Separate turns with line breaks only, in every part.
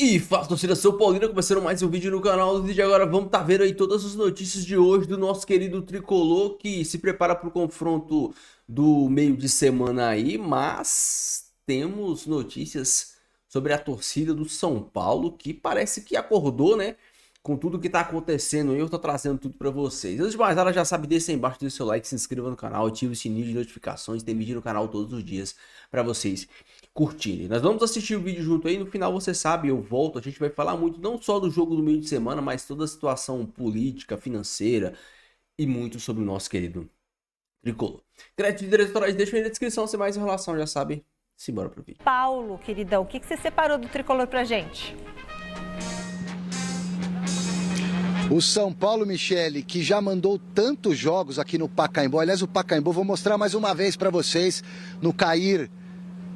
E fala, torcida São Paulina, começando mais um vídeo no canal. No vídeo de agora vamos estar vendo aí todas as notícias de hoje do nosso querido Tricolor, que se prepara para o confronto do meio de semana aí, mas temos notícias sobre a torcida do São Paulo, que parece que acordou, né, com tudo que tá acontecendo. Eu tô trazendo tudo para vocês. Antes de mais nada, já sabe, deixa aí embaixo, deixa o seu like, se inscreva no canal, ative o sininho de notificações, tem vídeo no canal todos os dias para vocês curtirem. Nós vamos assistir o vídeo junto aí, no final você sabe, eu volto, a gente vai falar muito não só do jogo do meio de semana, mas toda a situação política, financeira e muito sobre o nosso querido Tricolor. Crédito de direitos autorais, deixa aí na descrição, se mais informação, já sabe, simbora pro vídeo.
Paulo, queridão, o que você separou do Tricolor pra gente?
O São Paulo, Michele, que já mandou tantos jogos aqui no Pacaembu. Aliás, o Pacaembu, vou mostrar mais uma vez para vocês no cair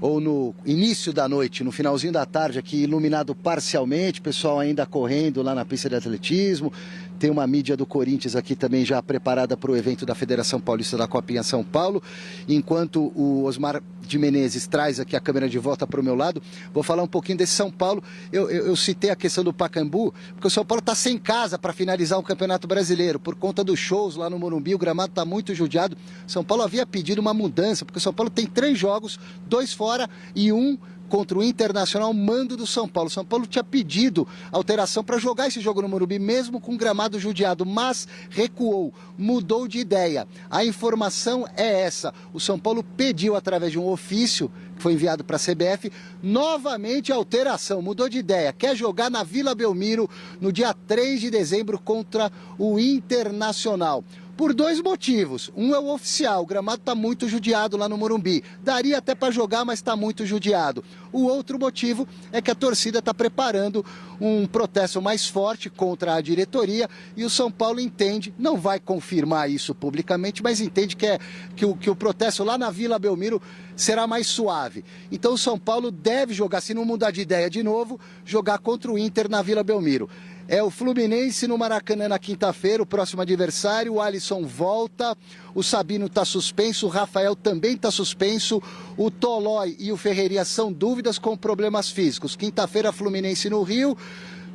ou no início da noite, no finalzinho da tarde aqui, iluminado parcialmente, pessoal ainda correndo lá na pista de atletismo. Tem uma mídia do Corinthians aqui também já preparada para o evento da Federação Paulista da Copinha São Paulo. Enquanto o Osmar de Menezes traz aqui a câmera de volta para o meu lado, vou falar um pouquinho desse São Paulo. Eu citei a questão do Pacaembu, porque o São Paulo está sem casa para finalizar o Campeonato Brasileiro. Por conta dos shows lá no Morumbi, o gramado está muito judiado. São Paulo havia pedido uma mudança, porque o São Paulo tem 3 jogos, 2 fora e 1 contra o Internacional, mando do São Paulo. São Paulo tinha pedido alteração para jogar esse jogo no Morumbi, mesmo com gramado judiado, mas recuou, mudou de ideia. A informação é essa: o São Paulo pediu, através de um ofício que foi enviado para a CBF, novamente a alteração, mudou de ideia, quer jogar na Vila Belmiro no dia 3 de dezembro contra o Internacional. Por 2 motivos. Um é o oficial, o gramado está muito judiado lá no Morumbi. Daria até para jogar, mas está muito judiado. O outro motivo é que a torcida está preparando um protesto mais forte contra a diretoria e o São Paulo entende, não vai confirmar isso publicamente, mas entende que o protesto lá na Vila Belmiro será mais suave. Então o São Paulo deve jogar, se não mudar de ideia de novo, jogar contra o Inter na Vila Belmiro. É o Fluminense no Maracanã na quinta-feira, o próximo adversário. O Alisson volta, o Sabino está suspenso, o Rafael também está suspenso, o Tolói e o Ferreirinha são dúvidas com problemas físicos. Quinta-feira, Fluminense no Rio.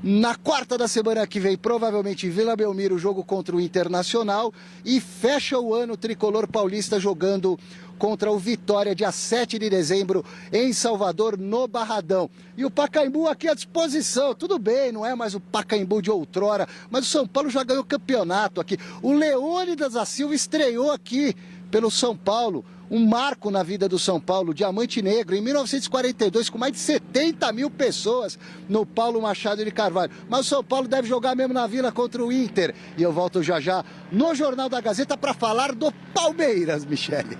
Na quarta da semana que vem, provavelmente em Vila Belmiro, o jogo contra o Internacional. E fecha o ano o Tricolor Paulista jogando contra o Vitória, dia 7 de dezembro, em Salvador, no Barradão. E o Pacaembu aqui à disposição. Tudo bem, não é mais o Pacaembu de outrora, mas o São Paulo já ganhou campeonato aqui. O Leônidas da Silva estreou aqui pelo São Paulo. Um marco na vida do São Paulo, Diamante Negro, em 1942, com mais de 70 mil pessoas no Paulo Machado de Carvalho. Mas o São Paulo deve jogar mesmo na Vila contra o Inter. E eu volto já já no Jornal da Gazeta para falar do Palmeiras, Michele.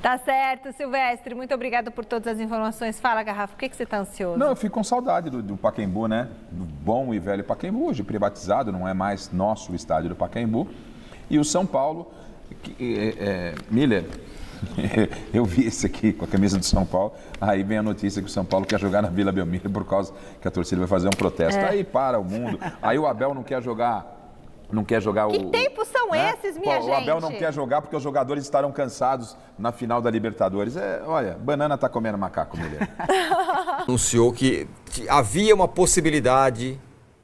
Tá certo, Silvestre. Muito obrigado por todas as informações. Fala, Garrafa, por que você está ansioso?
Não, eu fico com saudade do Pacaembu, né? Do bom e velho Pacaembu, hoje privatizado, não é mais nosso o estádio do Pacaembu. E o São Paulo, Miller, eu vi esse aqui com a camisa do São Paulo, aí vem a notícia que o São Paulo quer jogar na Vila Belmiro por causa que a torcida vai fazer um protesto. Aí para o mundo, aí o Abel não quer jogar o...
Que tempos são esses, minha gente?
O Abel não quer jogar porque os jogadores estarão cansados na final da Libertadores. Olha, banana tá comendo macaco, Miller.
Anunciou que havia uma possibilidade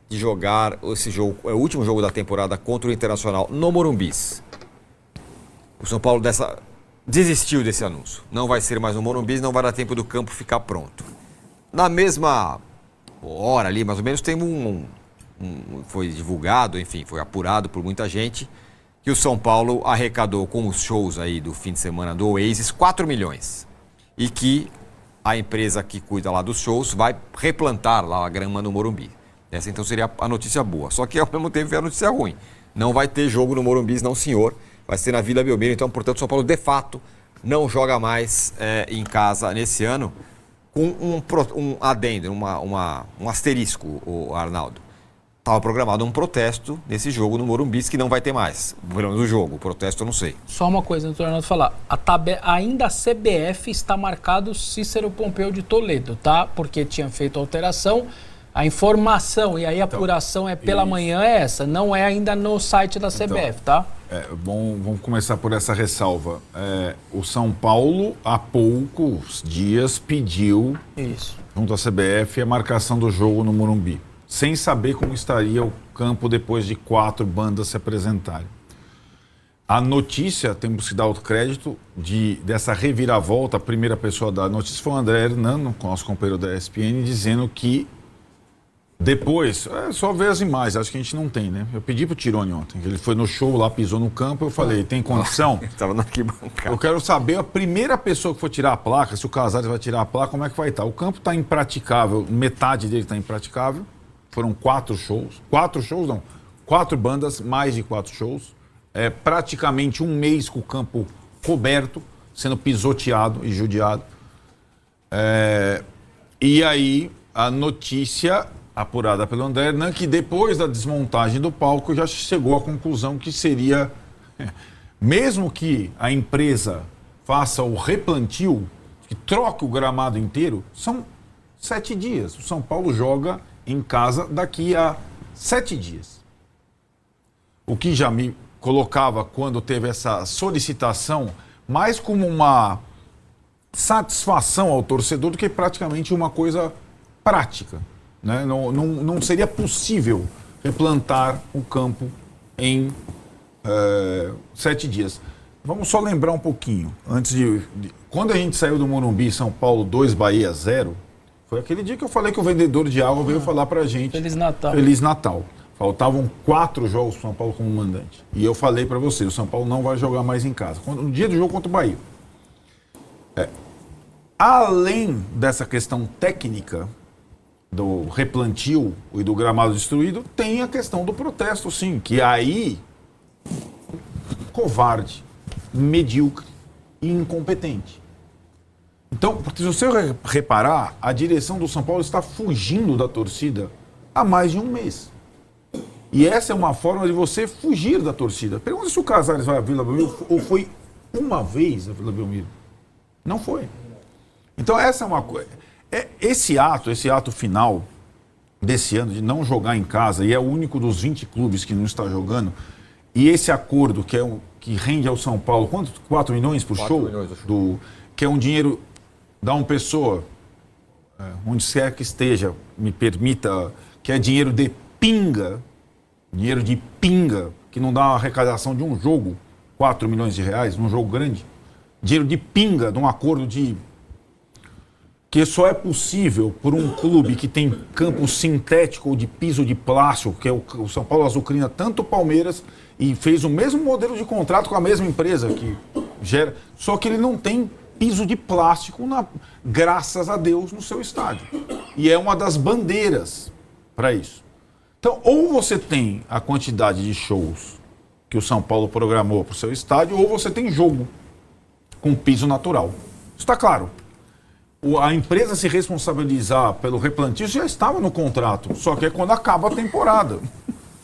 de jogar esse jogo, o último jogo da temporada contra o Internacional no Morumbis. O São Paulo desistiu desse anúncio. Não vai ser mais no Morumbis, não vai dar tempo do campo ficar pronto. Na mesma hora ali, mais ou menos, tem foi divulgado, enfim, foi apurado por muita gente, que o São Paulo arrecadou com os shows aí do fim de semana do Oasis 4 milhões. E que a empresa que cuida lá dos shows vai replantar lá a grama no Morumbi. Essa então seria a notícia boa. Só que ao mesmo tempo é a notícia ruim. Não vai ter jogo no Morumbi, não senhor. Vai ser na Vila Belmiro. Então, portanto, o São Paulo de fato não joga mais em casa nesse ano, com um adendo, um asterisco, o Arnaldo. Estava programado um protesto nesse jogo no Morumbi, que não vai ter mais. Pelo menos o jogo, o protesto eu não sei.
Só uma coisa, doutor Arnaldo, falar. Ainda a CBF está marcado Cícero Pompeu de Toledo, tá? Porque tinha feito alteração. A informação e aí a apuração pela manhã é essa. Não é ainda no site da CBF, tá?
Bom, vamos começar por essa ressalva. O São Paulo, há poucos dias, pediu,
Isso.
junto à CBF, a marcação do jogo no Morumbi, sem saber como estaria o campo depois de 4 bandas se apresentarem. A notícia, temos que dar o crédito, dessa reviravolta, a primeira pessoa da notícia foi o André Hernando, nosso companheiro da ESPN, dizendo que depois, só ver as imagens, acho que a gente não tem, né? Eu pedi pro Tirone ontem, ele foi no show lá, pisou no campo, eu falei, tem condição?
Estava na arquibancada.
Eu quero saber a primeira pessoa que for tirar a placa, se o Casares vai tirar a placa, como é que vai estar? O campo está impraticável, metade dele está impraticável, foram 4 shows, 4 bandas, mais de 4 shows, praticamente um mês com o campo coberto, sendo pisoteado e judiado. E aí, a notícia apurada pelo André Hernan, que depois da desmontagem do palco já chegou à conclusão que seria, mesmo que a empresa faça o replantio, que troque o gramado inteiro, são 7 dias. O São Paulo joga em casa daqui a 7 dias. O que já me colocava, quando teve essa solicitação, mais como uma satisfação ao torcedor do que praticamente uma coisa prática. Né? Não seria possível replantar o campo em 7 dias. Vamos só lembrar um pouquinho. Quando a gente saiu do Morumbi, São Paulo 2, Bahia 0, foi aquele dia que eu falei que o vendedor de água veio falar pra gente
Feliz Natal.
Feliz Natal. Faltavam 4 jogos pro São Paulo como mandante. E eu falei pra você, o São Paulo não vai jogar mais em casa. No dia do jogo contra o Bahia. Além dessa questão técnica do replantio e do gramado destruído, tem a questão do protesto, sim, que aí covarde, medíocre e incompetente. Então, porque se você reparar, a direção do São Paulo está fugindo da torcida há mais de um mês. E essa é uma forma de você fugir da torcida. Pergunta se o Casares vai à Vila Belmiro ou foi uma vez à Vila Belmiro. Não foi. Então essa é uma coisa. Esse ato final desse ano de não jogar em casa, e é o único dos 20 clubes que não está jogando, e esse acordo que rende ao São Paulo, quanto? 4 milhões por
4
show?
milhões do show.
Que é um dinheiro da uma pessoa, onde quer que esteja, me permita, que é dinheiro de pinga, que não dá uma arrecadação de um jogo, 4 milhões de reais, num jogo grande, dinheiro de pinga, de um acordo que só é possível por um clube que tem campo sintético ou de piso de plástico, que é o São Paulo azucrina tanto o Palmeiras, e fez o mesmo modelo de contrato com a mesma empresa que gera, só que ele não tem piso de plástico, graças a Deus, no seu estádio. E é uma das bandeiras para isso. Então, ou você tem a quantidade de shows que o São Paulo programou para o seu estádio, ou você tem jogo com piso natural. Isso está claro. A empresa se responsabilizar pelo replantio já estava no contrato, só que é quando acaba a temporada,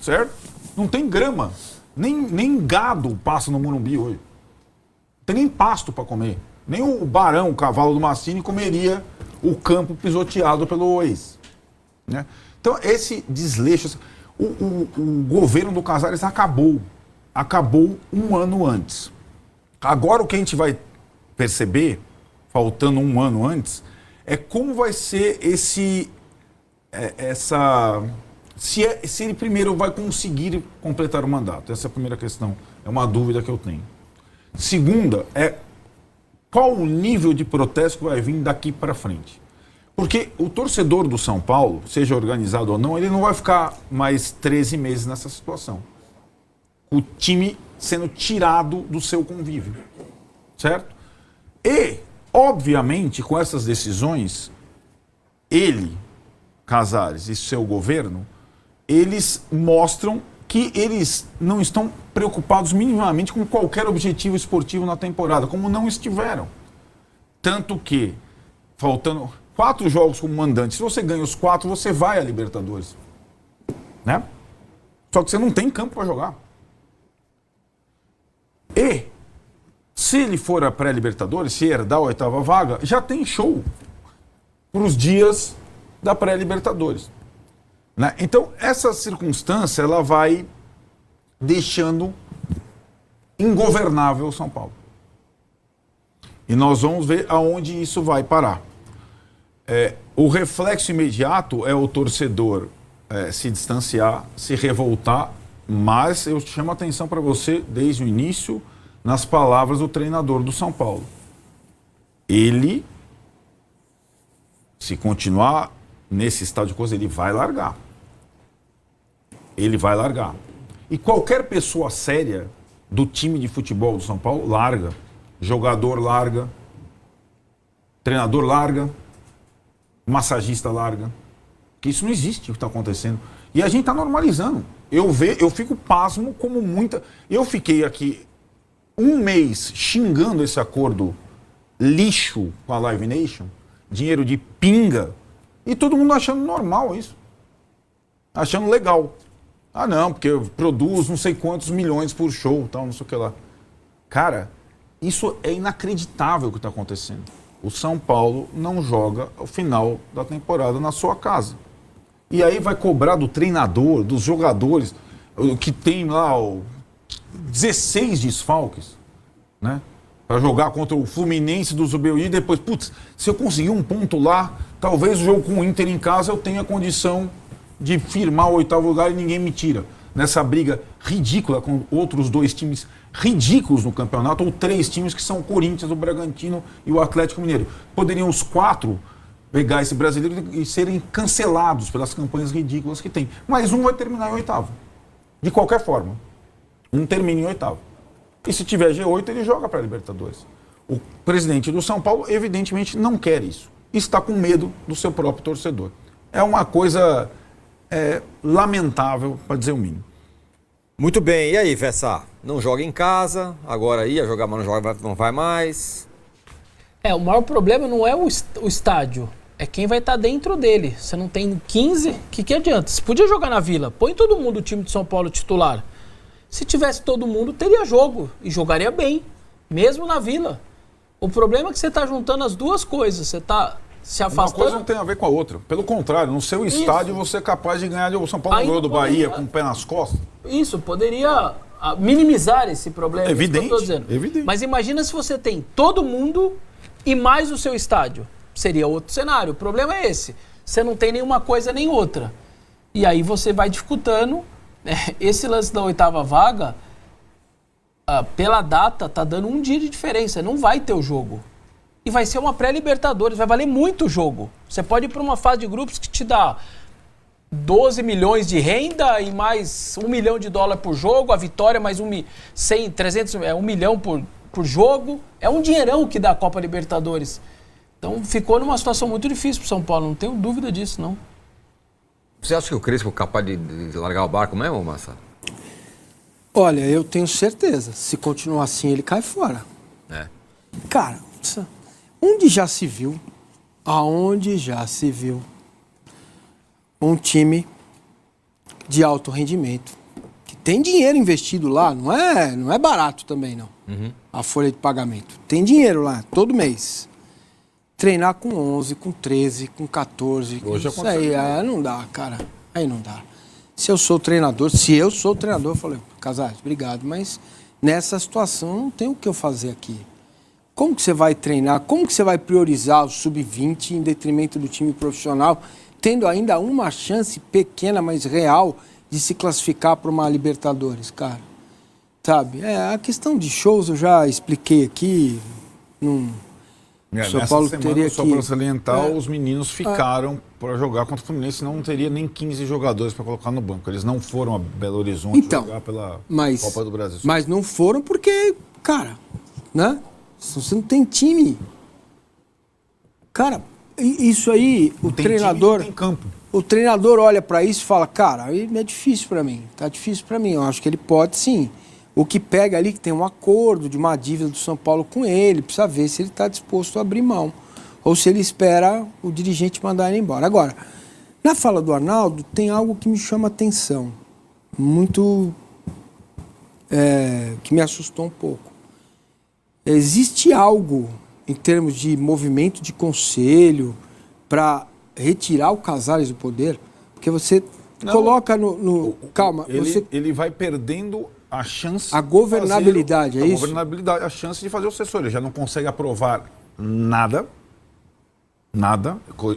certo? Não tem grama, nem gado passa no Morumbi hoje. Não tem nem pasto para comer. Nem o Barão, o cavalo do Massini, comeria o campo pisoteado pelo Oasis. Né? Então, esse desleixo, o governo do Casares acabou um ano antes. Agora o que a gente vai perceber, faltando um ano antes, é como vai ser se ele primeiro vai conseguir completar o mandato. Essa é a primeira questão, é uma dúvida que eu tenho. Segunda, qual o nível de protesto que vai vir daqui para frente? Porque o torcedor do São Paulo, seja organizado ou não, ele não vai ficar mais 13 meses nessa situação. O time sendo tirado do seu convívio, certo? E, obviamente, com essas decisões, ele, Casares e seu governo, eles mostram que eles não estão preocupados minimamente com qualquer objetivo esportivo na temporada, como não estiveram. Tanto que, faltando 4 jogos como mandante, se você ganha os 4, você vai à Libertadores. Né? Só que você não tem campo para jogar. E, se ele for a pré-Libertadores, se herdar a 8ª vaga, já tem show para os dias da pré-Libertadores. Né? Então, essa circunstância, ela vai deixando ingovernável o São Paulo. E nós vamos ver aonde isso vai parar. O reflexo imediato é o torcedor se distanciar, se revoltar, mas eu chamo a atenção para você desde o início nas palavras do treinador do São Paulo. Ele, se continuar nesse estado de coisa, ele vai largar. Ele vai largar. E qualquer pessoa séria do time de futebol do São Paulo larga. Jogador larga. Treinador larga. Massagista larga. Que isso não existe o que está acontecendo. E a gente está normalizando. Eu fico pasmo como muita... Eu fiquei aqui um mês xingando esse acordo lixo com a Live Nation, dinheiro de pinga, e todo mundo achando normal isso. Achando legal. Ah, não, porque eu produzo não sei quantos milhões por show, tal, não sei o que lá. Cara, isso é inacreditável o que está acontecendo. O São Paulo não joga o final da temporada na sua casa. E aí vai cobrar do treinador, dos jogadores, que tem lá 16 desfalques, né? Para jogar contra o Fluminense do Zubeldia e depois, putz, se eu conseguir um ponto lá, talvez o jogo com o Inter em casa eu tenha condição de firmar o 8º lugar e ninguém me tira. Nessa briga ridícula com outros 2 times ridículos no campeonato, ou 3 times que são o Corinthians, o Bragantino e o Atlético Mineiro. Poderiam os 4 pegar esse brasileiro e serem cancelados pelas campanhas ridículas que tem. Mas um vai terminar em 8º. De qualquer forma. Um termina em 8º. E se tiver G8, ele joga para a Libertadores. O presidente do São Paulo, evidentemente, não quer isso. Está com medo do seu próprio torcedor. É uma coisa lamentável, para dizer o mínimo.
Muito bem, e aí, Vessa? Não joga em casa, agora ia jogar, mas não vai mais.
O maior problema não é o estádio, é quem vai estar dentro dele. Você não tem 15, que adianta? Você podia jogar na Vila, põe todo mundo o time de São Paulo titular. Se tivesse todo mundo, teria jogo e jogaria bem, mesmo na Vila. O problema é que você está juntando as duas coisas, você está se afastando.
Uma coisa não tem a ver com a outra. Pelo contrário, no seu estádio você é capaz de ganhar. O São Paulo ganhou do Bahia com o pé nas costas.
Isso, poderia minimizar esse problema.
Evidente,
que eu tô dizendo.
Evidente.
Mas imagina se você tem todo mundo e mais o seu estádio. Seria outro cenário. O problema é esse. Você não tem nenhuma coisa nem outra. E aí você vai dificultando. Esse lance da 8ª vaga, pela data, tá dando um dia de diferença. Não vai ter o jogo. E vai ser uma pré-Libertadores. Vai valer muito o jogo. Você pode ir para uma fase de grupos que te dá 12 milhões de renda e mais $1 milhão por jogo. A vitória mais 300, 1 milhão por jogo. É um dinheirão que dá a Copa Libertadores. Então ficou numa situação muito difícil pro São Paulo. Não tenho dúvida disso, não.
Você acha que o Crespo é capaz de largar o barco mesmo, Massa?
Olha, eu tenho certeza. Se continuar assim, ele cai fora. Cara, aonde já se viu um time de alto rendimento, que tem dinheiro investido lá, não é barato também, não. A folha de pagamento. Tem dinheiro lá, todo mês. Treinar com 11, com 13, com 14.
Hoje
isso aí não dá, cara. Aí não dá. Se eu sou treinador, eu falei, Casares, obrigado, mas nessa situação não tem o que eu fazer aqui. Como que você vai treinar? Como que você vai priorizar o sub-20 em detrimento do time profissional, tendo ainda uma chance pequena, mas real, de se classificar para uma Libertadores, cara? Sabe? A questão de shows eu já expliquei aqui.
São Paulo teria só para salientar, os meninos ficaram para jogar contra o Fluminense, senão não teria nem 15 jogadores para colocar no banco. Eles não foram a Belo Horizonte jogar pela Copa do Brasil.
Mas não foram porque, cara, né? Se você não tem time. Cara, isso aí, o treinador.
Time, tem campo.
O treinador olha para isso e fala, cara, é difícil para mim. Tá difícil para mim. Eu acho que ele pode sim. O que pega ali, que tem um acordo de uma dívida do São Paulo com ele, precisa ver se ele está disposto a abrir mão. Ou se ele espera o dirigente mandar ele embora. Agora, na fala do Arnaldo, tem algo que me chama a atenção. Muito. Que me assustou um pouco. Existe algo, em termos de movimento de conselho, para retirar o Casares do poder? Porque você coloca no... Calma.
Ele vai perdendo a chance...
A governabilidade, é isso?
A governabilidade, a chance de fazer o sucessor. Ele já não consegue aprovar nada,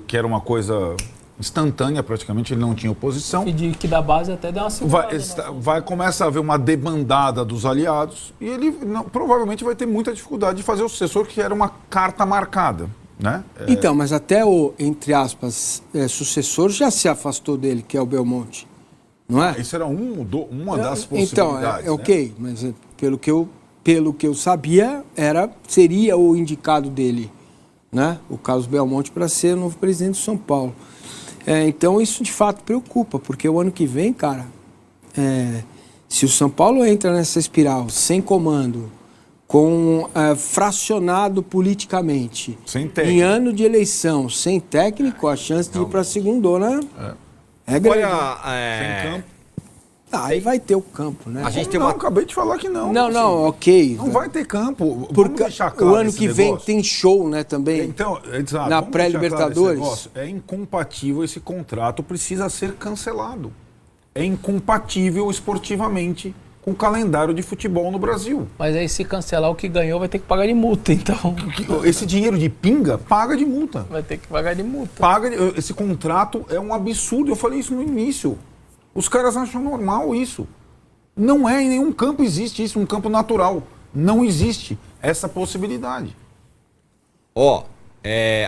que era uma coisa instantânea praticamente, ele não tinha oposição.
Pedir que da base até deu uma segurada.
Começa a haver uma debandada dos aliados e ele provavelmente vai ter muita dificuldade de fazer o sucessor, que era uma carta marcada. Né?
Então, mas até o, entre aspas, sucessor já se afastou dele, que é o Belmonte, não é?
Isso era uma das possibilidades.
Então, ok, mas pelo que eu sabia, seria o indicado dele, né? O Carlos Belmonte, para ser o novo presidente de São Paulo. Então, isso de fato preocupa, porque o ano que vem, cara, se o São Paulo entra nessa espiral sem comando, fracionado politicamente, em ano de eleição, sem técnico, a chance de ir para a segundona é grande.
Sem campo.
Aí vai ter o campo, né?
A gente acabei de falar que não.
Não, ok.
Não vai ter campo.
Porque o ano que vem tem show, né, também.
Então, exato,
na pré-Libertadores.
Claro, é incompatível esse contrato, precisa ser cancelado. É incompatível esportivamente com o calendário de futebol no Brasil.
Mas aí, se cancelar, o que ganhou vai ter que pagar de multa, então.
Esse dinheiro de pinga paga de multa.
Vai ter que pagar de multa.
Esse contrato é um absurdo. Eu falei isso no início. Os caras acham normal isso. Não é, em nenhum campo existe isso, um campo natural. Não existe essa possibilidade.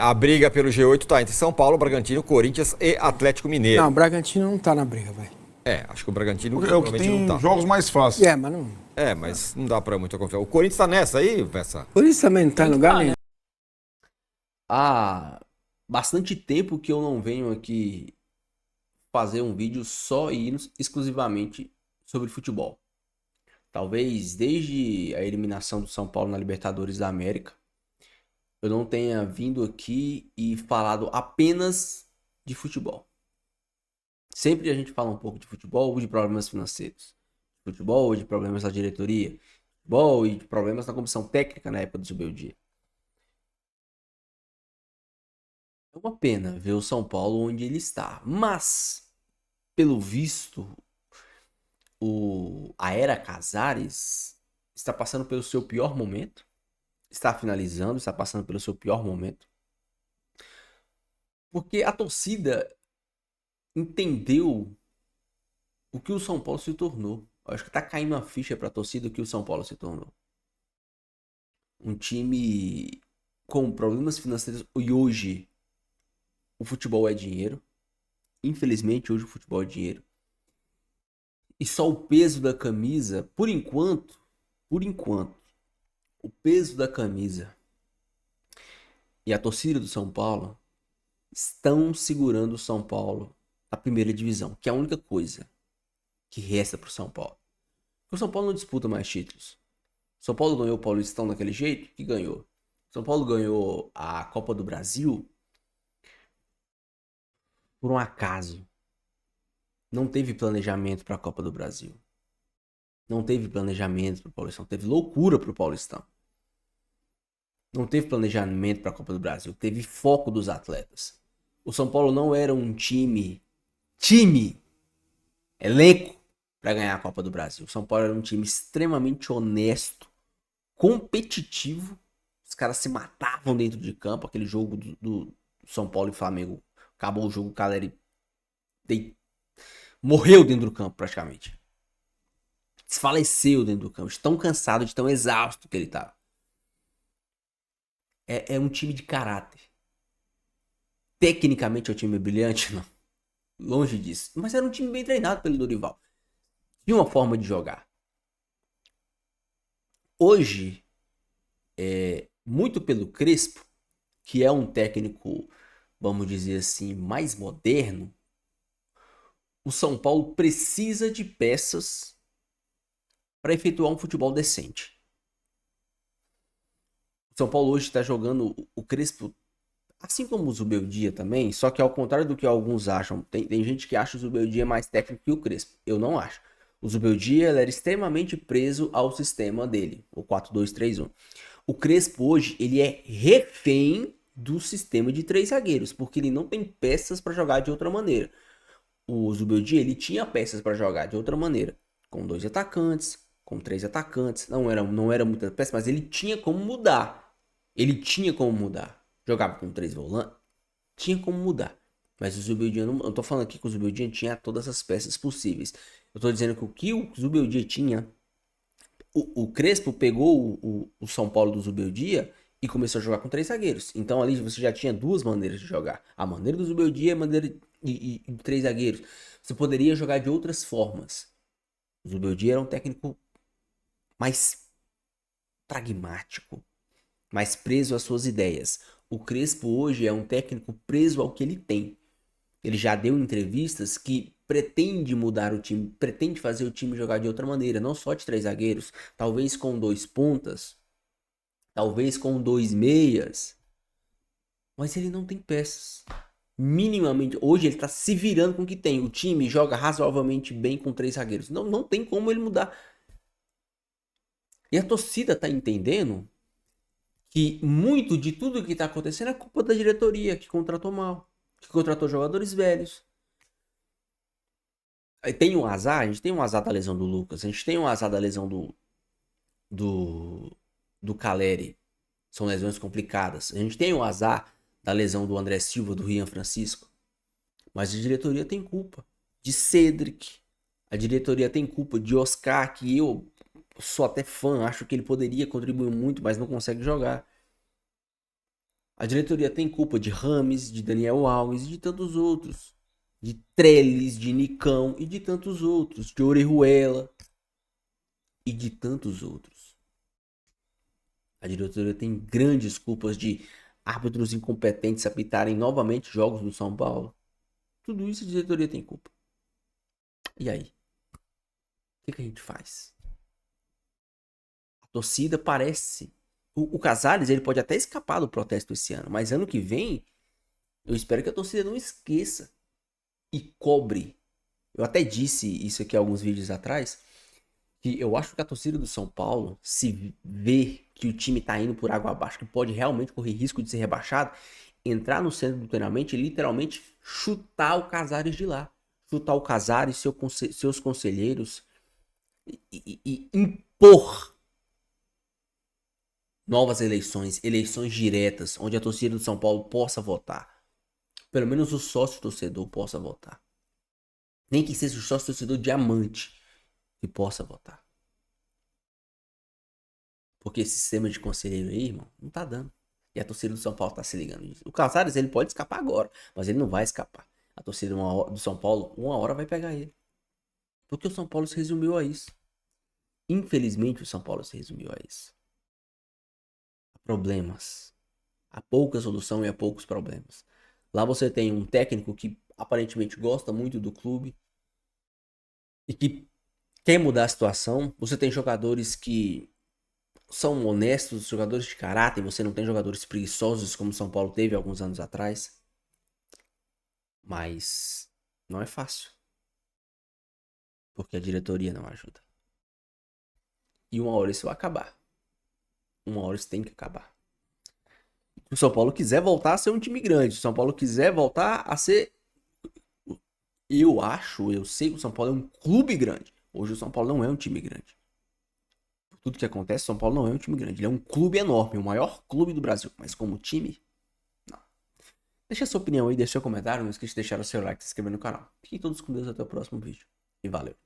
A briga pelo G8 tá entre São Paulo, Bragantino, Corinthians e Atlético Mineiro.
Não, o Bragantino não tá na briga, velho.
Acho que o Bragantino
é o que tem
não tá.
Jogos mais fáceis.
Mas não...
mas não dá pra muito confiar. O Corinthians tá nessa aí, Vessa?
O Corinthians também não tá em lugar nenhum.
Há bastante tempo que eu não venho aqui fazer um vídeo só e exclusivamente sobre futebol. Talvez desde a eliminação do São Paulo na Libertadores da América, eu não tenha vindo aqui e falado apenas de futebol. Sempre a gente fala um pouco de futebol, de problemas financeiros, de futebol, de problemas da diretoria, de futebol e de problemas na comissão técnica na época do Zubeldia. É uma pena ver o São Paulo onde ele está, mas, pelo visto, a era Casares está passando pelo seu pior momento, está finalizando, está passando pelo seu pior momento, porque a torcida entendeu o que o São Paulo se tornou. Eu acho que tá caindo a ficha pra torcida o que o São Paulo se tornou. Um time com problemas financeiros. E hoje o futebol é dinheiro. Infelizmente hoje o futebol é dinheiro. E só o peso da camisa, por enquanto, o peso da camisa e a torcida do São Paulo estão segurando o São Paulo a primeira divisão, que é a única coisa que resta pro São Paulo. O São Paulo não disputa mais títulos. O São Paulo ganhou o Paulistão daquele jeito que ganhou. O São Paulo ganhou a Copa do Brasil por um acaso. Não teve planejamento para a Copa do Brasil. Não teve planejamento para o Paulistão. Teve loucura para o Paulistão. Não teve planejamento para a Copa do Brasil. Teve foco dos atletas. O São Paulo não era um elenco para ganhar a Copa do Brasil. O São Paulo era um time extremamente honesto, competitivo. Os caras se matavam dentro de campo. Aquele jogo do São Paulo e Flamengo. Acabou o jogo, o Caleri morreu dentro do campo praticamente. Desfaleceu dentro do campo. De tão cansado, de tão exausto que ele estava. É um time de caráter. Tecnicamente é um time brilhante? Não. Longe disso. Mas era um time bem treinado pelo Dorival. Tinha uma forma de jogar. Hoje, muito pelo Crespo, que é um técnico, vamos dizer assim, mais moderno, o São Paulo precisa de peças para efetuar um futebol decente. O São Paulo hoje está jogando o Crespo, assim como o Zubeldia também, só que ao contrário do que alguns acham, tem gente que acha o Zubeldia mais técnico que o Crespo. Eu não acho. O Zubeldia era extremamente preso ao sistema dele, o 4-2-3-1. O Crespo hoje ele é refém do sistema de 3 zagueiros, porque ele não tem peças para jogar de outra maneira. O Zubeldia ele tinha peças para jogar de outra maneira, com 2 atacantes, com 3 atacantes. Não era muita peça, mas ele tinha como mudar. Jogava com 3 volantes, tinha como mudar. Mas o Zubeldia, eu tô falando aqui que o Zubeldia tinha todas as peças possíveis. Eu tô dizendo que o que o Zubeldia tinha, o Crespo pegou o São Paulo do Zubeldia e começou a jogar com 3 zagueiros. Então ali você já tinha 2 maneiras de jogar. A maneira do Zubeldia e a maneira de 3 zagueiros. Você poderia jogar de outras formas. O Zubeldia era um técnico mais pragmático, mais preso às suas ideias. O Crespo hoje é um técnico preso ao que ele tem. Ele já deu entrevistas que pretende mudar o time, pretende fazer o time jogar de outra maneira, não só de 3 zagueiros, talvez com 2 pontas, talvez com 2 meias, mas ele não tem peças. Minimamente, hoje ele tá se virando com o que tem. O time joga razoavelmente bem com 3 zagueiros. Não tem como ele mudar. E a torcida tá entendendo que muito de tudo que tá acontecendo é culpa da diretoria, que contratou mal, que contratou jogadores velhos. Aí tem um azar, a gente tem um azar da lesão do Lucas, a gente tem um azar da lesão do Caleri. São lesões complicadas. A gente tem um azar da lesão do André Silva, do Rian Francisco. Mas a diretoria tem culpa de Cedric. A diretoria tem culpa de Oscar, que eu sou até fã, acho que ele poderia contribuir muito, mas não consegue jogar. A diretoria tem culpa de Rames, de Daniel Alves e de tantos outros. De Trellis, de Nicão e de tantos outros. De Orejuela e de tantos outros. A diretoria tem grandes culpas de árbitros incompetentes apitarem novamente jogos do São Paulo. Tudo isso a diretoria tem culpa. E aí? O que a gente faz? A torcida parece... O Casares, ele pode até escapar do protesto esse ano, mas ano que vem, eu espero que a torcida não esqueça e cobre. Eu até disse isso aqui alguns vídeos atrás, que eu acho que a torcida do São Paulo, se vê que o time tá indo por água abaixo, que pode realmente correr risco de ser rebaixado, entrar no centro do treinamento e literalmente chutar o Casares de lá. Chutar o Casares, seus conselheiros e impor novas eleições diretas, onde a torcida do São Paulo possa votar. Pelo menos o sócio torcedor possa votar. Nem que seja o sócio torcedor diamante que possa votar. Porque esse sistema de conselheiro aí, irmão, não tá dando. E a torcida do São Paulo tá se ligando nisso. O Casares, ele pode escapar agora, mas ele não vai escapar. A torcida do São Paulo, uma hora vai pegar ele. Porque o São Paulo se resumiu a isso. Infelizmente, o São Paulo se resumiu a isso. Há problemas. Há pouca solução e há poucos problemas. Lá você tem um técnico que aparentemente gosta muito do clube e que quer mudar a situação. Você tem jogadores que são honestos, jogadores de caráter. Você não tem jogadores preguiçosos como o São Paulo teve alguns anos atrás. Mas não é fácil. Porque a diretoria não ajuda. E uma hora isso vai acabar. Uma hora isso tem que acabar. Se o São Paulo quiser voltar a ser um time grande, se o São Paulo quiser voltar a ser... Eu sei que o São Paulo é um clube grande. Hoje o São Paulo não é um time grande. Por tudo que acontece, o São Paulo não é um time grande. Ele é um clube enorme, o maior clube do Brasil. Mas como time, não. Deixa a sua opinião aí, deixa seu comentário. Não esqueça de deixar o seu like e se inscrever no canal. Fiquem todos com Deus, até o próximo vídeo. E valeu.